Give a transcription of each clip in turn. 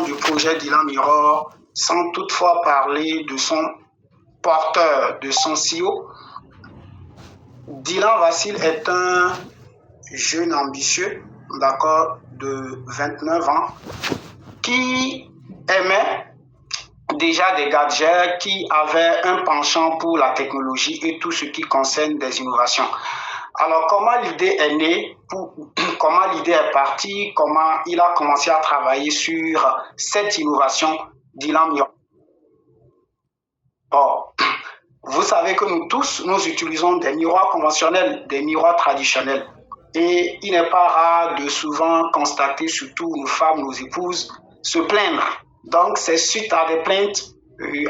du projet Dylan Mirror sans toutefois parler de son porteur, de son CEO. Dylan Vassil est un jeune ambitieux, d'accord, de 29 ans, qui aimait déjà des gadgets, qui avait un penchant pour la technologie et tout ce qui concerne des innovations. Alors, comment l'idée est née, comment l'idée est partie, comment il a commencé à travailler sur cette innovation Dylan Mirror. Vous savez que nous tous, nous utilisons des miroirs conventionnels, des miroirs traditionnels. Et il n'est pas rare de souvent constater, surtout nos femmes, nos épouses, se plaindre. Donc, c'est suite à des plaintes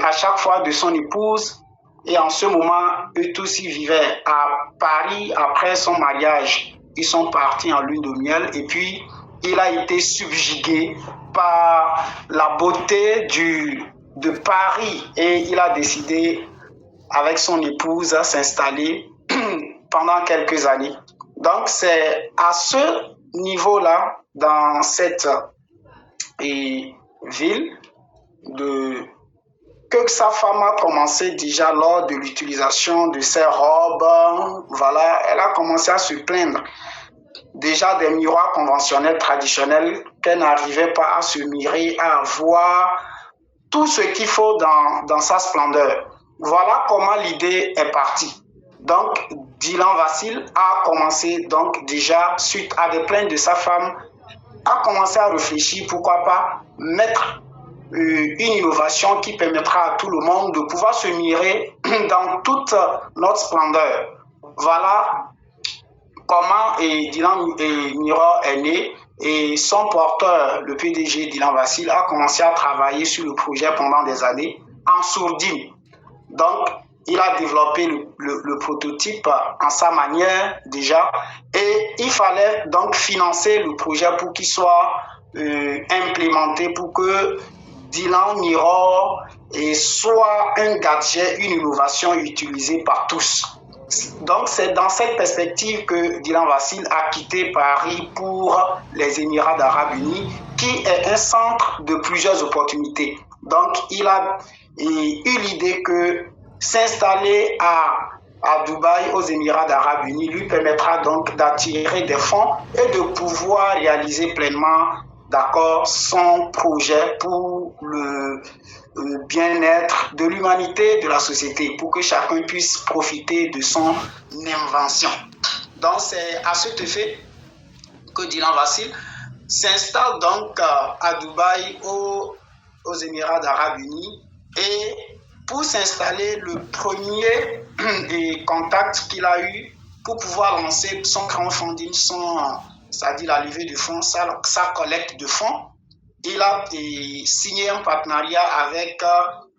à chaque fois de son épouse. Et en ce moment, eux tous, ils vivaient à Paris après son mariage. Ils sont partis en lune de miel et puis il a été subjugué par la beauté de Paris et il a décidé avec son épouse à s'installer pendant quelques années. Donc c'est à ce niveau-là, dans cette ville, que sa femme a commencé déjà lors de l'utilisation de ses robes. Voilà, elle a commencé à se plaindre déjà des miroirs conventionnels, traditionnels, qu'elle n'arrivait pas à se mirer, à voir tout ce qu'il faut dans sa splendeur. Voilà comment l'idée est partie. Donc, Dylan Vassil a commencé donc déjà, suite à des plaintes de sa femme, a commencé à réfléchir, pourquoi pas mettre une innovation qui permettra à tout le monde de pouvoir se mirer dans toute notre splendeur. Voilà comment Dylan Mirror est né et son porteur, le PDG Dylan Vassil, a commencé à travailler sur le projet pendant des années en sourdine. Donc, il a développé le prototype en sa manière déjà et il fallait donc financer le projet pour qu'il soit implémenté pour que Dylan Mirror soit un gadget, une innovation utilisée par tous. Donc, c'est dans cette perspective que Dylan Vassil a quitté Paris pour les Émirats d'Arabes Unis, qui est un centre de plusieurs opportunités. Donc, il a eu l'idée que s'installer à Dubaï, aux Émirats d'Arabes Unis, lui permettra donc d'attirer des fonds et de pouvoir réaliser pleinement, d'accord, son projet pour le bien-être de l'humanité, de la société, pour que chacun puisse profiter de son invention. Donc, c'est à cet effet que Dylan Vassil s'installe donc à Dubaï, aux Émirats d'Arabes Unis, et pour s'installer, le premier contact qu'il a eu pour pouvoir lancer son crowdfunding, c'est-à-dire la levée de fonds, sa collecte de fonds, il a signé un partenariat avec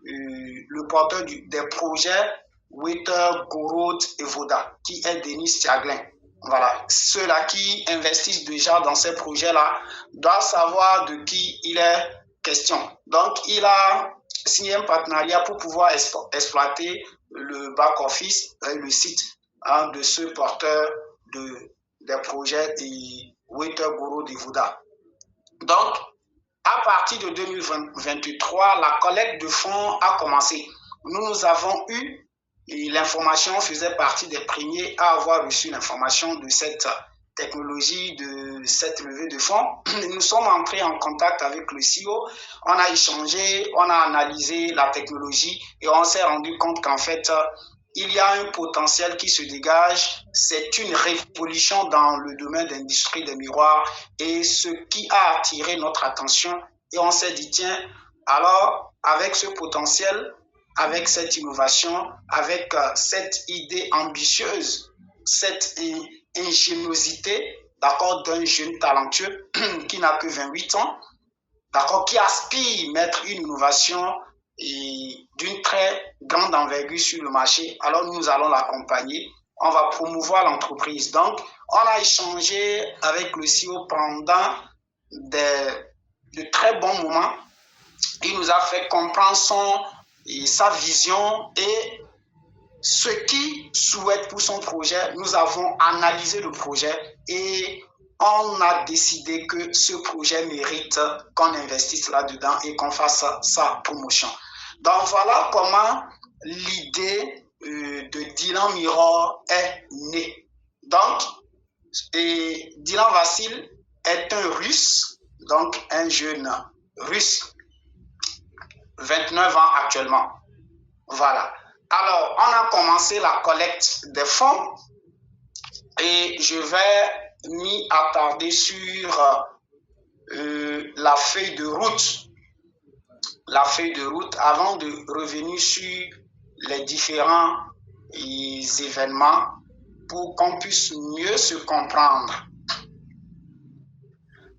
le porteur des projets Waiter, Gorod et Voda, qui est Denis Tiaglin. Voilà, ceux-là qui investissent déjà dans ces projets-là doivent savoir de qui il est question. Donc, il a signé un partenariat pour pouvoir exploiter le back-office, le site de ce porteur des projets et Waiter, Gorod et Voda. Donc, à partir de 2023, la collecte de fonds a commencé. Nous avons eu, et l'information faisait partie des premiers à avoir reçu l'information de cette technologie, de cette levée de fonds. Nous sommes entrés en contact avec le CEO, on a échangé, on a analysé la technologie et on s'est rendu compte qu'en fait, il y a un potentiel qui se dégage, c'est une révolution dans le domaine de l'industrie des miroirs et ce qui a attiré notre attention et on s'est dit tiens, alors avec ce potentiel, avec cette innovation, avec cette idée ambitieuse, cette ingéniosité, d'accord, d'un jeune talentueux qui n'a que 28 ans, d'accord, qui aspire à mettre une innovation et d'une très grande envergure sur le marché, alors nous allons l'accompagner, on va promouvoir l'entreprise. Donc, on a échangé avec le CEO pendant de très bons moments. Il nous a fait comprendre sa vision et ce qu'il souhaite pour son projet. Nous avons analysé le projet et on a décidé que ce projet mérite qu'on investisse là-dedans et qu'on fasse sa promotion. Donc voilà comment l'idée de Dylan Mirror est née. Donc, Dylan Vassil est un Russe, donc un jeune Russe, 29 ans actuellement. Voilà. Alors, on a commencé la collecte des fonds et je vais m'y attarder sur la feuille de route. La feuille de route avant de revenir sur les différents événements pour qu'on puisse mieux se comprendre.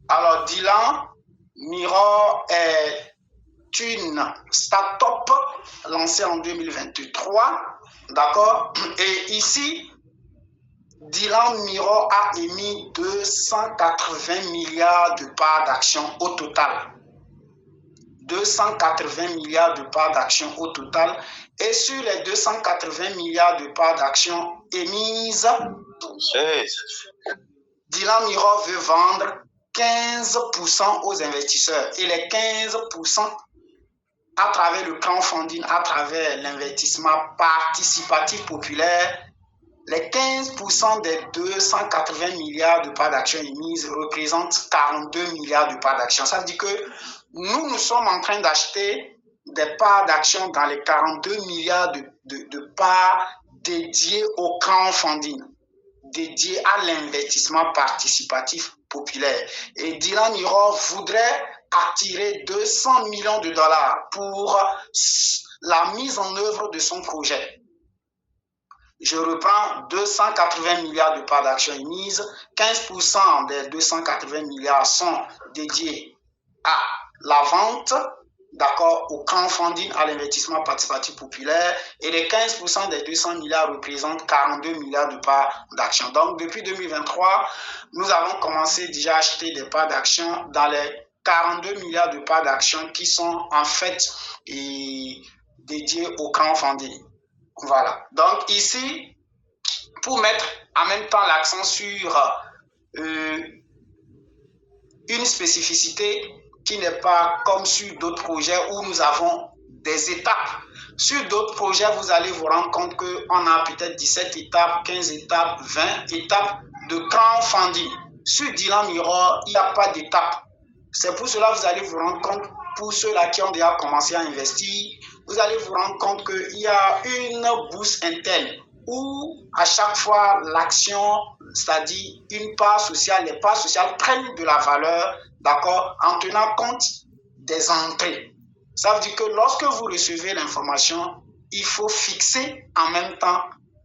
Alors, Dylan Mirror est une start-up lancée en 2023, d'accord? Et ici, Dylan Mirror a émis 280 milliards de parts d'action au total. 280 milliards de parts d'action au total. Et sur les 280 milliards de parts d'action émises, Dylan Mirror veut vendre 15% aux investisseurs. Et les 15% à travers le crowdfunding, à travers l'investissement participatif populaire, les 15% des 280 milliards de parts d'action émises représentent 42 milliards de parts d'action. Ça veut dire que nous sommes en train d'acheter des parts d'action dans les 42 milliards de parts dédiées au crowdfunding, dédiées à l'investissement participatif populaire. Et Dylan Mirror voudrait attirer 200 millions de dollars pour la mise en œuvre de son projet. Je reprends 280 milliards de parts d'action émises, 15% des 280 milliards sont dédiés à la vente, d'accord, au crowdfunding, à l'investissement participatif populaire, et les 15% des 200 milliards représentent 42 milliards de parts d'action. Donc, depuis 2023, nous avons commencé déjà à acheter des parts d'action dans les 42 milliards de parts d'action qui sont en fait dédiés au crowdfunding. Voilà. Donc ici, pour mettre en même temps l'accent sur une spécificité qui n'est pas comme sur d'autres projets où nous avons des étapes. Sur d'autres projets, vous allez vous rendre compte qu'on a peut-être 17 étapes, 15 étapes, 20 étapes de crowdfunding. Sur Dylan Mirror, il n'y a pas d'étape. C'est pour cela que vous allez vous rendre compte, pour ceux-là qui ont déjà commencé à investir, vous allez vous rendre compte qu'il y a une bourse interne où à chaque fois l'action, c'est-à-dire une part sociale, les parts sociales prennent de la valeur, d'accord, en tenant compte des entrées. Ça veut dire que lorsque vous recevez l'information, il faut fixer en même temps,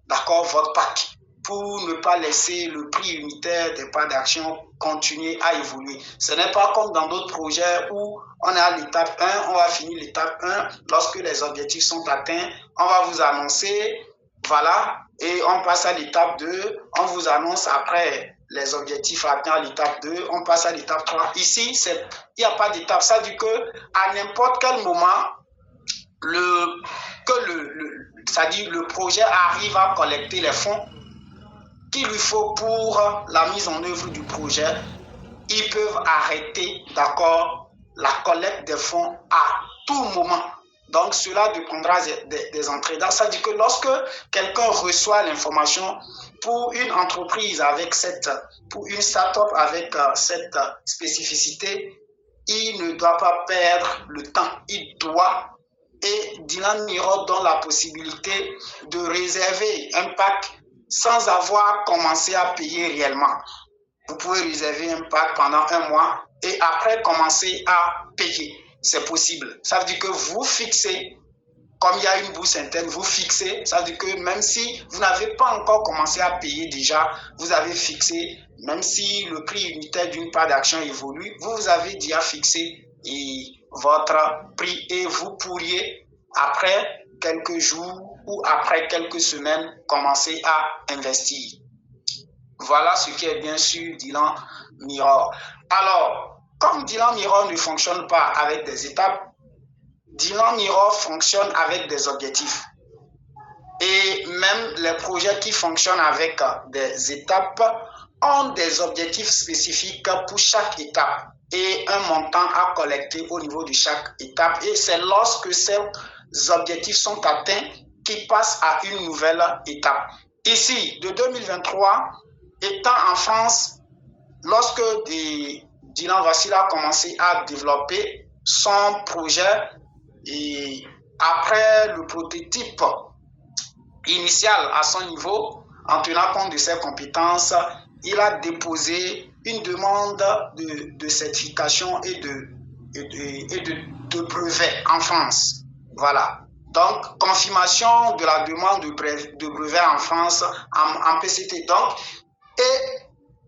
d'accord, votre pack pour ne pas laisser le prix unitaire des parts d'action continuer à évoluer. Ce n'est pas comme dans d'autres projets où on est à l'étape 1, on va finir l'étape 1. Lorsque les objectifs sont atteints, on va vous annoncer, voilà, et on passe à l'étape 2. On vous annonce après les objectifs atteints à l'étape 2, on passe à l'étape 3. Ici, il n'y a pas d'étape. Ça veut dire qu'à n'importe quel moment, c'est-à-dire le projet arrive à collecter les fonds qu'il lui faut pour la mise en œuvre du projet, ils peuvent arrêter, d'accord, la collecte des fonds à tout moment. Donc, cela dépendra des entrées. Ça veut dire que lorsque quelqu'un reçoit l'information pour une entreprise pour une start-up avec cette spécificité, il ne doit pas perdre le temps. Il doit, et Dylan Mirror donne la possibilité de réserver un pack sans avoir commencé à payer réellement. Vous pouvez réserver un pack pendant un mois et après commencer à payer. C'est possible. Ça veut dire que vous fixez, comme il y a une bourse interne, vous fixez, ça veut dire que même si vous n'avez pas encore commencé à payer déjà, vous avez fixé, même si le prix unitaire d'une part d'action évolue, vous avez déjà fixé votre prix et vous pourriez, après quelques jours ou après quelques semaines, commencer à investir. Voilà ce qui est bien sûr Dylan Mirror. Alors, comme Dylan Mirror ne fonctionne pas avec des étapes, Dylan Mirror fonctionne avec des objectifs. Et même les projets qui fonctionnent avec des étapes ont des objectifs spécifiques pour chaque étape et un montant à collecter au niveau de chaque étape. Et c'est lorsque ces objectifs sont atteints qu'ils passent à une nouvelle étape. Ici, de 2023, étant en France, lorsque Dylan Vassil a commencé à développer son projet et après le prototype initial à son niveau, en tenant compte de ses compétences, il a déposé une demande de certification et de brevet en France. Voilà. Donc, confirmation de la demande de brevet en France en PCT. Donc, et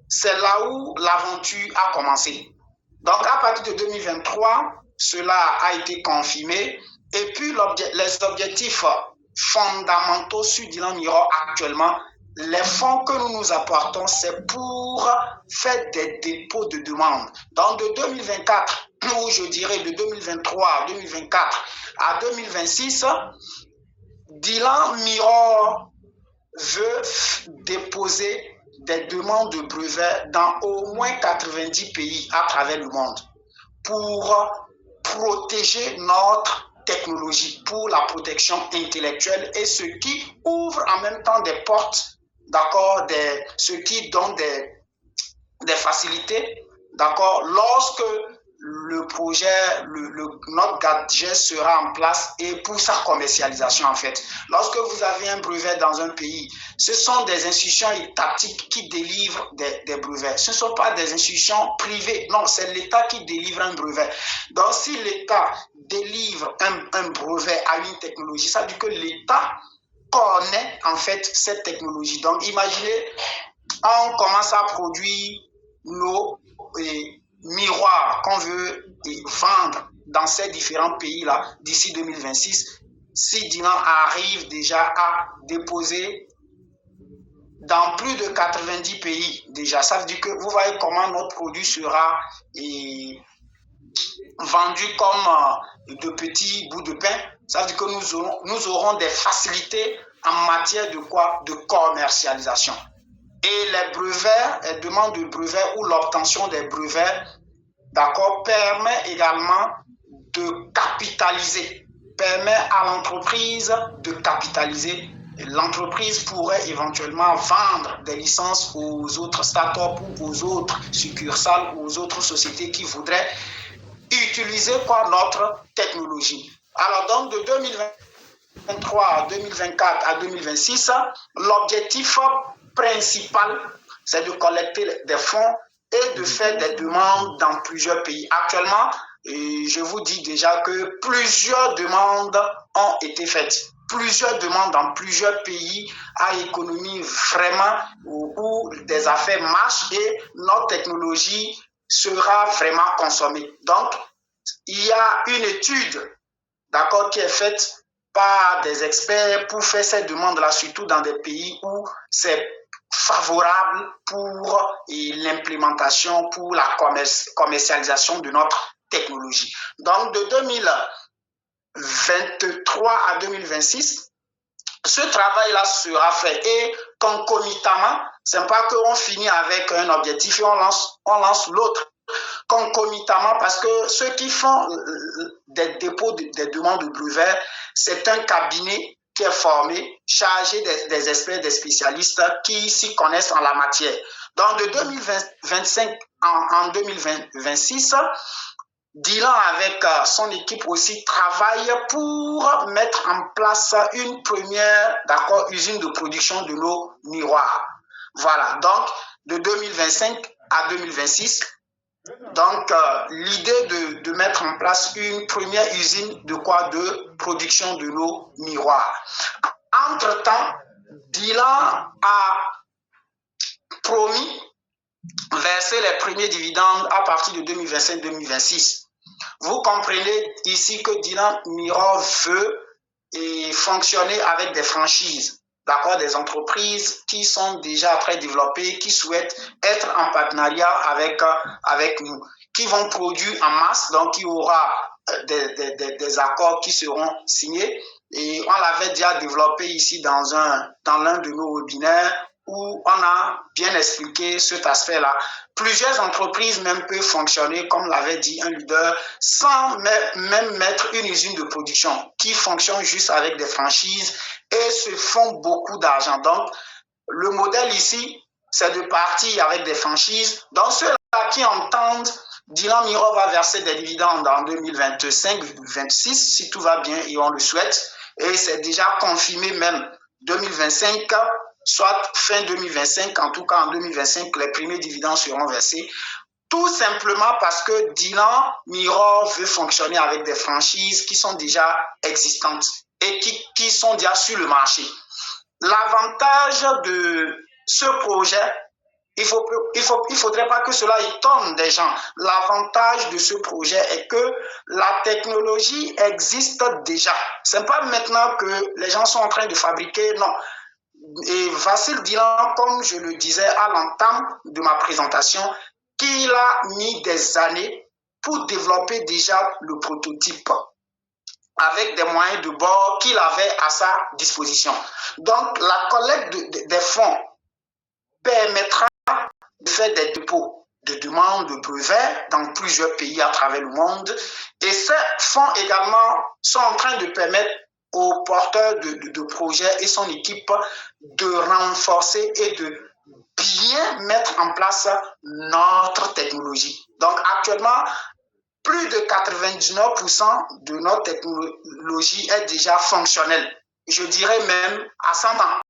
c'est là où l'aventure a commencé. Donc, à partir de 2023, cela a été confirmé. Et puis, les objectifs fondamentaux sur Dylan Mirror actuellement, les fonds que nous nous apportons, c'est pour faire des dépôts de demande. Donc, de 2024, ou je dirais de 2023 à 2024 à 2026, Dylan Mirror veut déposer des demandes de brevets dans au moins 90 pays à travers le monde pour protéger notre technologie, pour la protection intellectuelle et ce qui ouvre en même temps des portes, d'accord, ce qui donne des facilités, d'accord, lorsque le projet, notre gadget sera en place et pour sa commercialisation en fait. Lorsque vous avez un brevet dans un pays, ce sont des institutions étatiques qui délivrent des brevets. Ce ne sont pas des institutions privées. Non, c'est l'État qui délivre un brevet. Donc, si l'État délivre un brevet à une technologie, ça veut dire que l'État connaît en fait cette technologie. Donc, imaginez, on commence à produire nos miroirs qu'on veut vendre dans ces différents pays-là d'ici 2026. Si Dylan arrive déjà à déposer dans plus de 90 pays déjà, ça veut dire que vous voyez comment notre produit sera vendu comme de petits bouts de pain. Ça veut dire que nous aurons des facilités en matière de quoi? De commercialisation. Et les brevets, les demandes de brevets ou l'obtention des brevets, d'accord, permet également de capitaliser, permet à l'entreprise de capitaliser. L'entreprise pourrait éventuellement vendre des licences aux autres startups ou aux autres succursales ou aux autres sociétés qui voudraient utiliser notre technologie. Alors donc de 2023 à 2024 à 2026, l'objectif principal, c'est de collecter des fonds et de faire des demandes dans plusieurs pays. Actuellement, je vous dis déjà que plusieurs demandes ont été faites. Plusieurs demandes dans plusieurs pays à économie vraiment où des affaires marchent et notre technologie sera vraiment consommée. Donc, il y a une étude, d'accord, qui est faite par des experts pour faire ces demandes-là, surtout dans des pays où c'est favorable pour l'implémentation, pour la commercialisation de notre technologie. Donc, de 2023 à 2026, ce travail-là sera fait et concomitamment, c'est pas qu'on finit avec un objectif et on lance l'autre. Concomitamment, parce que ceux qui font des dépôts, des demandes de brevets, c'est un cabinet qui est formé, chargé des experts, des spécialistes qui s'y connaissent en la matière. Donc, de 2025 en 2026, Dylan, avec son équipe aussi, travaille pour mettre en place une première usine de production de nos miroirs. Voilà, donc de 2025 à 2026, donc l'idée de mettre en place une première usine de production de nos miroirs. Entre-temps, Dylan a promis verser les premiers dividendes à partir de 2025-2026. Vous comprenez ici que Dylan Mirror veut fonctionner avec des franchises, d'accord, des entreprises qui sont déjà très développées, qui souhaitent être en partenariat avec nous, qui vont produire en masse, donc il y aura des accords qui seront signés. Et on l'avait déjà développé ici dans l'un de nos webinaires où on a bien expliqué cet aspect-là. Plusieurs entreprises même peuvent fonctionner, comme l'avait dit un leader, sans même mettre une usine de production qui fonctionne juste avec des franchises et se font beaucoup d'argent. Donc, le modèle ici, c'est de partir avec des franchises. Donc, ceux-là qui entendent, Dylan Miro va verser des dividendes en 2025-2026, si tout va bien et on le souhaite. Et c'est déjà confirmé même 2025, soit fin 2025, en tout cas en 2025, les premiers dividendes seront versés. Tout simplement parce que Dylan Miro veut fonctionner avec des franchises qui sont déjà existantes et qui sont déjà sur le marché. L'avantage de ce projet, il faudrait pas que cela étonne des gens. L'avantage de ce projet est que la technologie existe déjà. C'est pas maintenant que les gens sont en train de fabriquer, non. Et Vassil Dylan, comme je le disais à l'entame de ma présentation, qu'il a mis des années pour développer déjà le prototype avec des moyens de bord qu'il avait à sa disposition. Donc, la collecte des fonds permettra de faire des dépôts de demandes de brevets dans plusieurs pays à travers le monde. Et ces fonds également sont en train de permettre aux porteurs de projets et son équipe de renforcer et de bien mettre en place notre technologie. Donc, actuellement, plus de 99% de notre technologie est déjà fonctionnelle. Je dirais même à 100 ans.